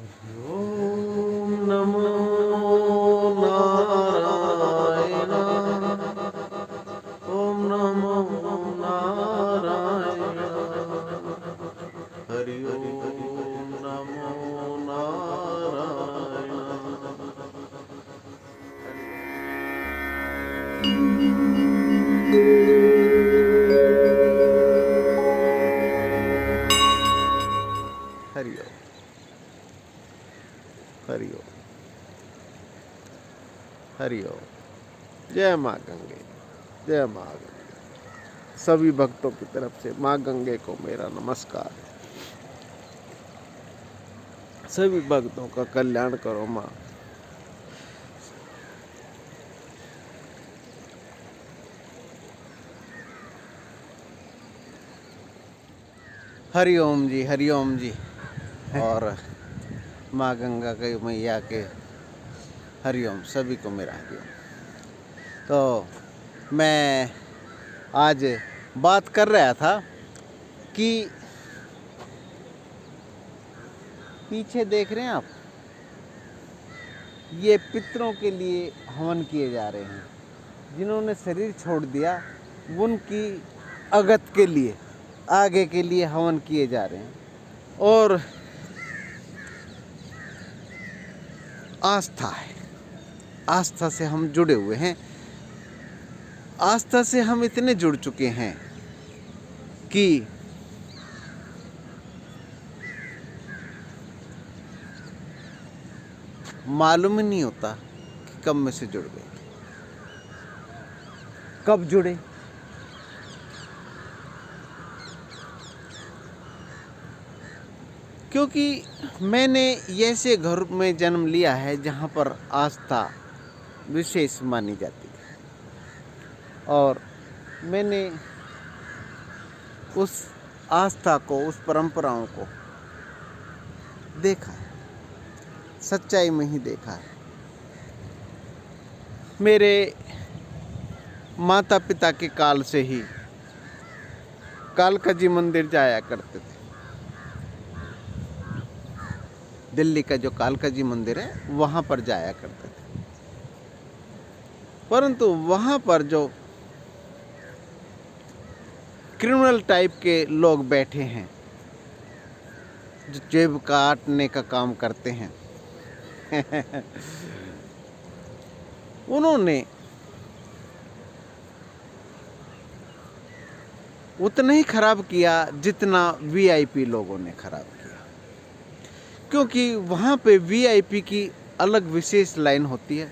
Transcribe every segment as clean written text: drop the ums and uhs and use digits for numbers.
ओम नमो नारायण। ओम नमो नारायण। हरि ओम नमो नारायण। हरि ओम। हरि ओम। हरि ओम। जय माँ गंगे। जय माँ गंगे। सभी भक्तों की तरफ से माँ गंगे को मेरा नमस्कार। सभी भक्तों का कल्याण करो माँ। हरि ओम जी। हरि ओम जी। और माँ गंगा के मैया के हरि ओम। सभी को मेरा हरि ओम। तो मैं आज बात कर रहा था कि पीछे देख रहे हैं आप, ये पितरों के लिए हवन किए जा रहे हैं। जिन्होंने शरीर छोड़ दिया उनकी अगत के लिए, आगे के लिए हवन किए जा रहे हैं। और आस्था है, आस्था से हम जुड़े हुए हैं। आस्था से हम इतने जुड़ चुके हैं कि मालूम ही नहीं होता कि कब में से जुड़ गए, कब जुड़े। क्योंकि मैंने ऐसे घर में जन्म लिया है जहाँ पर आस्था विशेष मानी जाती है। और मैंने उस आस्था को, उस परंपराओं को देखा है, सच्चाई में ही देखा है। मेरे माता पिता के काल से ही कालका जी मंदिर जाया करते थे। दिल्ली का जो कालका जी मंदिर है वहाँ पर जाया करते थे। परंतु वहाँ पर जो क्रिमिनल टाइप के लोग बैठे हैं, जो जेब काटने का काम करते हैं उन्होंने उतना ही खराब किया जितना वीआईपी लोगों ने खराब किया। क्योंकि वहाँ पे वीआईपी की अलग विशेष लाइन होती है।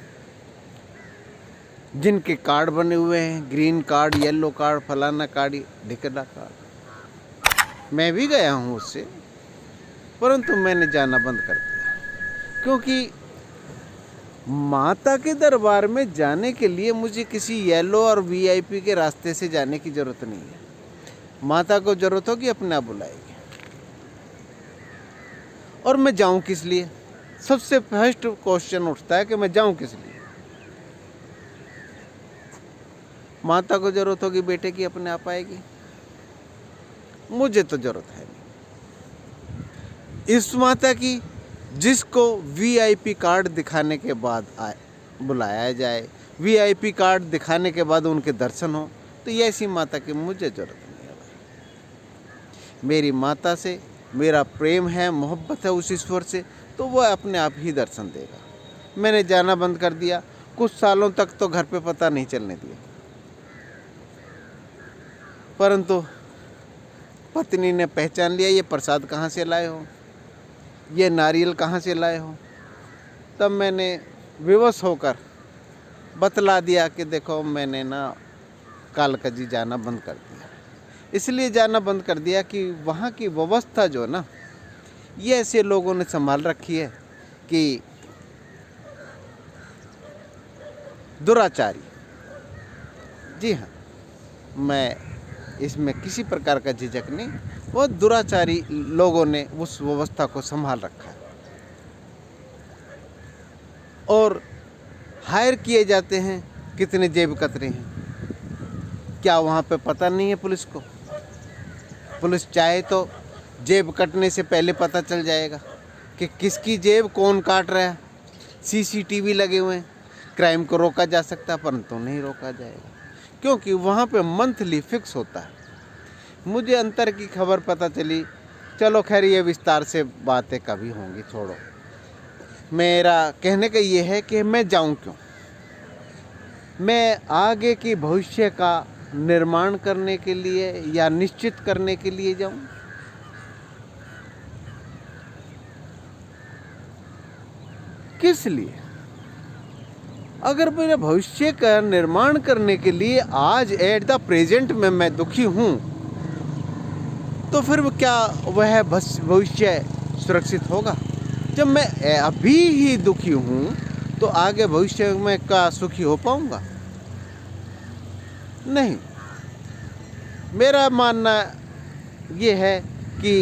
जिनके कार्ड बने हुए हैं, ग्रीन कार्ड, येलो कार्ड, फलाना कार्ड, ढिकड़ा कार्ड, मैं भी गया हूँ उससे, परंतु मैंने जाना बंद कर दिया। क्योंकि माता के दरबार में जाने के लिए मुझे किसी येलो और वीआईपी के रास्ते से जाने की जरूरत नहीं है। माता को जरूरत होगी अपने आप बुलाएगी। और मैं जाऊं किस लिए? सबसे फर्स्ट क्वेश्चन उठता है कि मैं जाऊं किस लिए। माता को जरूरत होगी बेटे की, अपने आप आएगी। मुझे तो जरूरत है नहीं इस माता की जिसको वीआईपी कार्ड दिखाने के बाद बुलाया जाए, वीआईपी कार्ड दिखाने के बाद उनके दर्शन हो। तो ये ऐसी माता की मुझे जरूरत नहीं है भाई। मेरी माता से मेरा प्रेम है, मोहब्बत है उस ईश्वर से, तो वह अपने आप ही दर्शन देगा। मैंने जाना बंद कर दिया। कुछ सालों तक तो घर पे पता नहीं चलने दिया। परंतु पत्नी ने पहचान लिया, ये प्रसाद कहाँ से लाए हो, ये नारियल कहाँ से लाए हो। तब मैंने विवश होकर बतला दिया कि देखो मैंने ना कालका जी जाना बंद कर दिया। इसलिए जाना बंद कर दिया कि वहाँ की व्यवस्था जो ना, ये ऐसे लोगों ने संभाल रखी है कि दुराचारी। जी हाँ, मैं इसमें किसी प्रकार का झिझक नहीं, वो दुराचारी लोगों ने उस व्यवस्था को संभाल रखा है। और हायर किए जाते हैं, कितने जेब कतरे हैं। क्या वहाँ पे पता नहीं है पुलिस को? पुलिस चाहे तो जेब कटने से पहले पता चल जाएगा कि किसकी जेब कौन काट रहा है। सीसीटीवी लगे हुए हैं, क्राइम को रोका जा सकता है, परंतु नहीं रोका जाएगा क्योंकि वहाँ पे मंथली फिक्स होता है। मुझे अंतर की खबर पता चली, चलो खैर ये विस्तार से बातें कभी होंगी, छोड़ो। मेरा कहने का ये है कि मैं जाऊँ क्यों? मैं आगे की भविष्य का निर्माण करने के लिए या निश्चित करने के लिए जाऊँ? किस लिए? अगर मेरे भविष्य का निर्माण करने के लिए आज एट द प्रेजेंट में मैं दुखी हूँ, तो फिर क्या वह भविष्य सुरक्षित होगा? जब मैं अभी ही दुखी हूँ तो आगे भविष्य में क्या सुखी हो पाऊँगा? नहीं। मेरा मानना ये है कि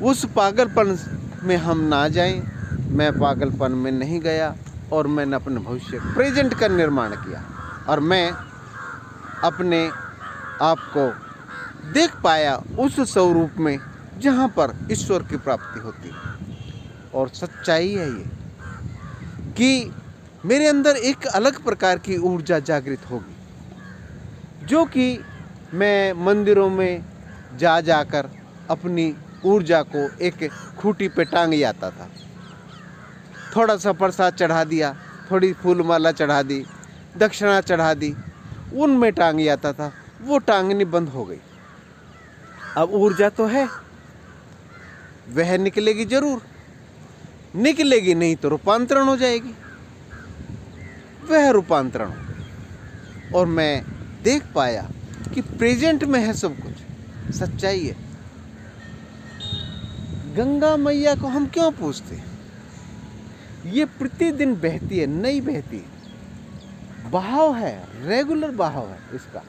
उस पागलपन में हम ना जाएं। मैं पागलपन में नहीं गया और मैंने अपने भविष्य प्रेजेंट का निर्माण किया और मैं अपने आप को देख पाया उस स्वरूप में जहाँ पर ईश्वर की प्राप्ति होती है। और सच्चाई है ये कि मेरे अंदर एक अलग प्रकार की ऊर्जा जागृत होगी, जो कि मैं मंदिरों में जाकर अपनी ऊर्जा को एक खूंटी पे टांग आता था। थोड़ा सा प्रसाद चढ़ा दिया, थोड़ी फूलमाला चढ़ा दी, दक्षिणा चढ़ा दी, उनमें टांग आता था। वो टांगनी बंद हो गई। अब ऊर्जा तो है, वह निकलेगी जरूर, निकलेगी नहीं तो रूपांतरण हो जाएगी। वह रूपांतरण हो गई और मैं देख पाया कि प्रेजेंट में है सब कुछ। सच्चाई है। गंगा मैया को हम क्यों पूछते? ये प्रतिदिन बहती है, नहीं बहती, बहाव है, रेगुलर बहाव है इसका।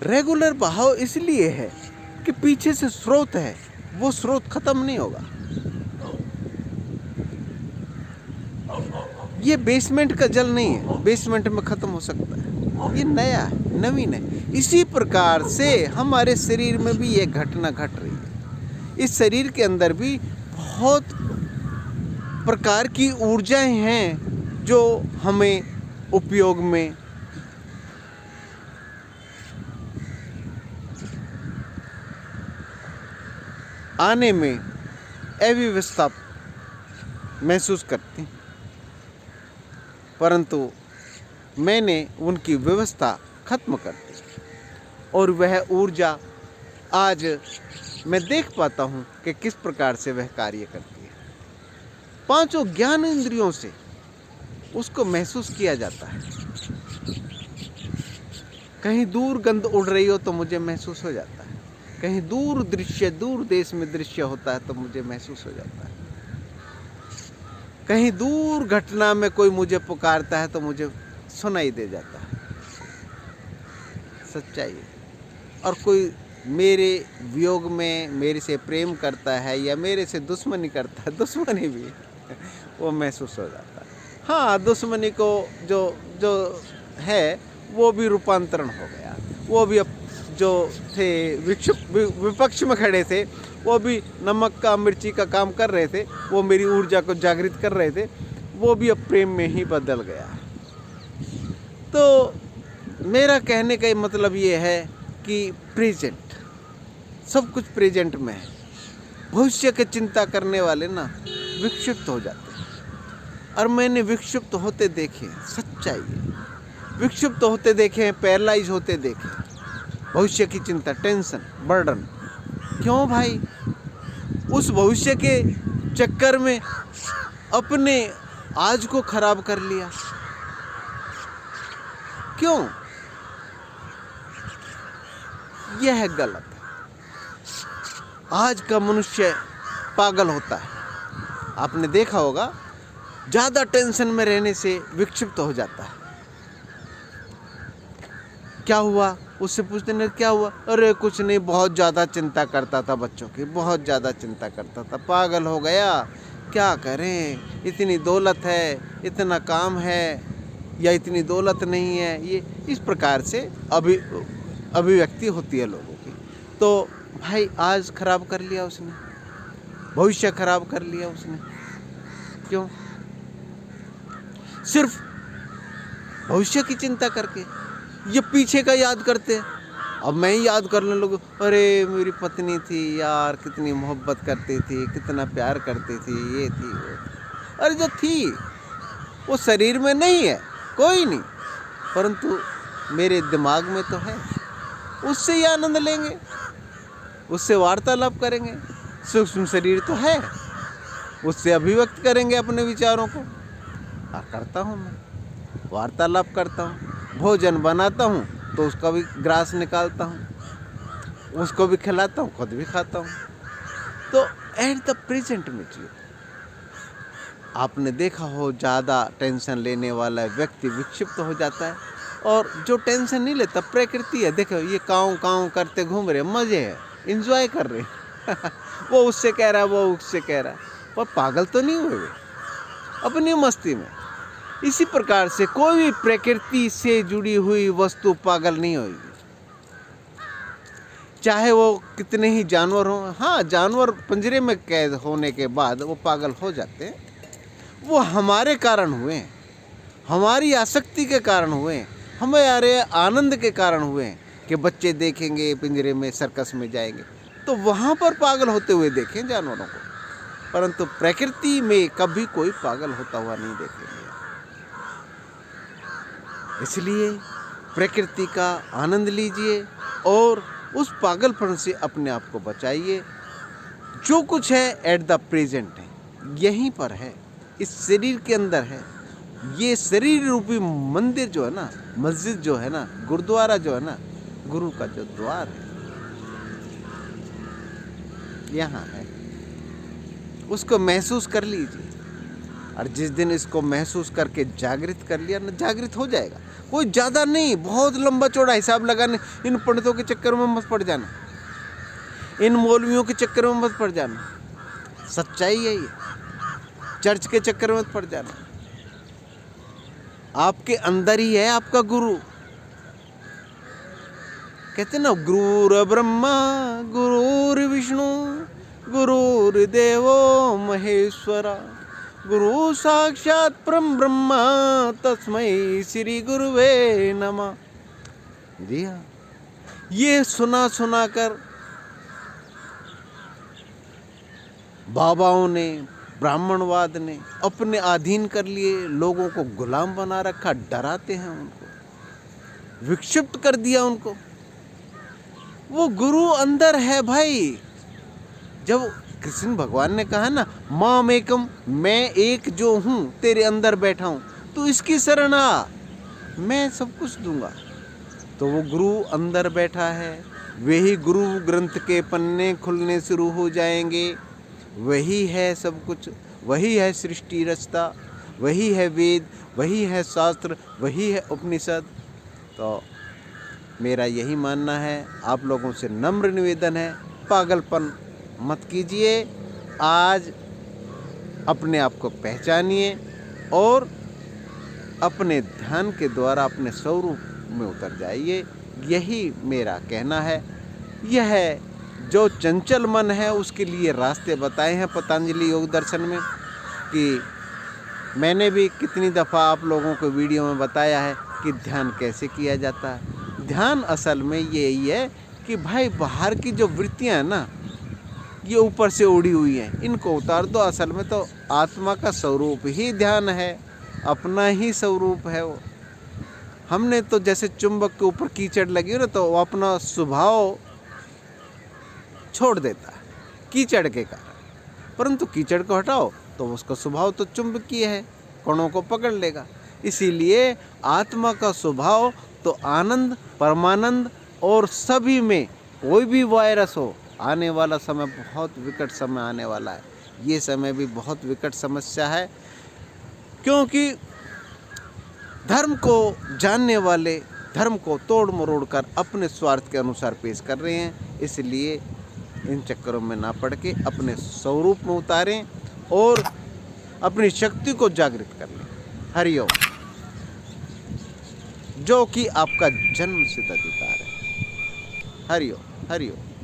रेगुलर बहाव इसलिए है कि पीछे से स्रोत है, वो स्रोत खत्म नहीं होगा। ये बेसमेंट का जल नहीं है, बेसमेंट में खत्म हो सकता है। ये नया है, नवीन है। इसी प्रकार से हमारे शरीर में भी ये घटना घट रही है। इस शरीर के अंदर भी बहुत प्रकार की ऊर्जाएं हैं जो हमें उपयोग में आने में अव्यवस्था महसूस करती, परंतु मैंने उनकी व्यवस्था खत्म कर दी और वह ऊर्जा आज मैं देख पाता हूँ कि किस प्रकार से वह कार्य करती है। पांचों ज्ञान इंद्रियों से उसको महसूस किया जाता है। कहीं दूर गंध उड़ रही हो तो मुझे महसूस हो जाता है, कहीं दूर दृश्य, दूर देश में दृश्य होता है तो मुझे महसूस हो जाता है, कहीं दूर घटना में कोई मुझे पुकारता है तो मुझे सुनाई दे जाता है। सच्चाई है। और कोई मेरे वियोग में मेरे से प्रेम करता है या मेरे से दुश्मनी करता है, दुश्मनी भी वो महसूस हो जाता है। हाँ, दुश्मनी को जो है वो भी रूपांतरण हो गया। वो भी अब जो थे विपक्ष में खड़े थे, वो भी नमक का मिर्ची का काम कर रहे थे, वो मेरी ऊर्जा को जागृत कर रहे थे, वो भी अब प्रेम में ही बदल गया। तो मेरा कहने का मतलब ये है कि प्रेजेंट, सब कुछ प्रेजेंट में है। भविष्य की चिंता करने वाले ना विक्षिप्त हो जाते हैं, और मैंने विक्षिप्त होते देखे। सच्चाई है, विक्षिप्त होते देखे, पैरालाइज होते देखे। भविष्य की चिंता, टेंशन, बर्डन। क्यों भाई? उस भविष्य के चक्कर में अपने आज को खराब कर लिया। क्यों? यह गलत है। आज का मनुष्य पागल होता है। आपने देखा होगा, ज्यादा टेंशन में रहने से विक्षिप्त हो जाता है। क्या हुआ? उससे पूछते हैं क्या हुआ? अरे कुछ नहीं, बहुत ज़्यादा चिंता करता था बच्चों की, बहुत ज़्यादा चिंता करता था, पागल हो गया। क्या करें, इतनी दौलत है, इतना काम है, या इतनी दौलत नहीं है। ये इस प्रकार से अभिव्यक्ति होती है लोगों की। तो भाई आज खराब कर लिया उसने, भविष्य खराब कर लिया उसने। क्यों? सिर्फ भविष्य की चिंता करके। ये पीछे का याद करते हैं। अब मैं ही याद करने लगूं, अरे मेरी पत्नी थी यार, कितनी मोहब्बत करती थी, कितना प्यार करती थी, ये थी वो। अरे जो थी वो शरीर में नहीं है, कोई नहीं, परंतु मेरे दिमाग में तो है। उससे ही आनंद लेंगे, उससे वार्तालाप करेंगे। सूक्ष्म शरीर तो है, उससे अभिव्यक्त करेंगे अपने विचारों को। करता हूँ मैं, वार्तालाप करता हूँ, भोजन बनाता हूँ तो उसका भी ग्रास निकालता हूँ, उसको भी खिलाता हूँ, खुद भी खाता हूँ। तो एट द प्रेजेंट में जियो। आपने देखा हो, ज़्यादा टेंशन लेने वाला व्यक्ति विक्षिप्त हो जाता है, और जो टेंशन नहीं लेता, प्रकृति है, देखो ये काँव काँव करते घूम रहे, मज़े है, इंजॉय कर रहे वो उससे कह रहा है, वो उससे कह रहा है, पर पागल तो नहीं हुए वे, अपनी मस्ती में। इसी प्रकार से कोई भी प्रकृति से जुड़ी हुई वस्तु पागल नहीं होगी, चाहे वो कितने ही जानवर हों। हाँ, जानवर पिंजरे में कैद होने के बाद वो पागल हो जाते हैं, वो हमारे कारण हुए, हमारी आसक्ति के कारण हुए, हमारे आनंद के कारण हुए कि बच्चे देखेंगे पिंजरे में, सर्कस में जाएंगे तो वहाँ पर पागल होते हुए देखें जानवरों को, परंतु प्रकृति में कभी कोई पागल होता हुआ नहीं देखेंगे। इसलिए प्रकृति का आनंद लीजिए और उस पागलपन से अपने आप को बचाइए। जो कुछ है एट द प्रेजेंट है, यहीं पर है, इस शरीर के अंदर है। ये शरीर रूपी मंदिर जो है ना, मस्जिद जो है ना, गुरुद्वारा जो है ना, गुरु का जो द्वार है, यहाँ है, उसको महसूस कर लीजिए। और जिस दिन इसको महसूस करके जागृत कर लिया ना, जागृत हो जाएगा। कोई ज़्यादा नहीं, बहुत लंबा चौड़ा हिसाब लगाने, इन पंडितों के चक्कर में मत पड़ जाना, इन मौलवियों के चक्कर में मत पड़ जाना। सच्चाई है ये, चर्च के चक्कर में मत पड़ जाना। आपके अंदर ही है आपका गुरु। कहते ना, गुरुर ब्रह्मा गुरुर विष्णु गुरुर्देवो महेश्वरा गुरु साक्षात परम ब्रह्मा तस्मै श्री गुरुवे नमः। जी हाँ, ये सुना सुना कर बाबाओं ने, ब्राह्मणवाद ने अपने अधीन कर लिए, लोगों को गुलाम बना रखा, डराते हैं उनको, विक्षिप्त कर दिया उनको। वो गुरु अंदर है भाई। जब कृष्ण भगवान ने कहा ना, माम एकम, मैं एक जो हूँ तेरे अंदर बैठा हूँ, तो इसकी शरण आ, मैं सब कुछ दूंगा। तो वो गुरु अंदर बैठा है, वही गुरु ग्रंथ के पन्ने खुलने शुरू हो जाएंगे। वही है सब कुछ, वही है सृष्टि रचता, वही है वेद, वही है शास्त्र, वही है उपनिषद। तो मेरा यही मानना है, आप लोगों से नम्र निवेदन है, पागलपन मत कीजिए। आज अपने आप को पहचानिए और अपने ध्यान के द्वारा अपने स्वरूप में उतर जाइए। यही मेरा कहना है। यह जो चंचल मन है उसके लिए रास्ते बताए हैं पतंजलि योग दर्शन में, कि मैंने भी कितनी दफ़ा आप लोगों को वीडियो में बताया है कि ध्यान कैसे किया जाता है। ध्यान असल में यही है कि भाई बाहर की जो वृत्तियां हैं ना, ये ऊपर से उड़ी हुई हैं, इनको उतार दो। असल में तो आत्मा का स्वरूप ही ध्यान है, अपना ही स्वरूप है वो। हमने तो जैसे चुंबक के ऊपर कीचड़ लगी हो ना, तो वो अपना स्वभाव छोड़ देता है कीचड़ के कारण, परंतु कीचड़ को हटाओ तो उसका स्वभाव तो चुंबकीय है, कणों को पकड़ लेगा। इसीलिए आत्मा का स्वभाव तो आनंद, परमानंद, और सभी में कोई भी वायरस हो, आने वाला समय बहुत विकट समय आने वाला है। ये समय भी बहुत विकट समस्या है, क्योंकि धर्म को जानने वाले धर्म को तोड़ मरोड़ कर अपने स्वार्थ के अनुसार पेश कर रहे हैं। इसलिए इन चक्करों में ना पड़ के अपने स्वरूप में उतारें और अपनी शक्ति को जागृत कर लें। हरिओम, जो कि आपका जन्म सिद्ध अधिकार है। हरिओम, हरिओम।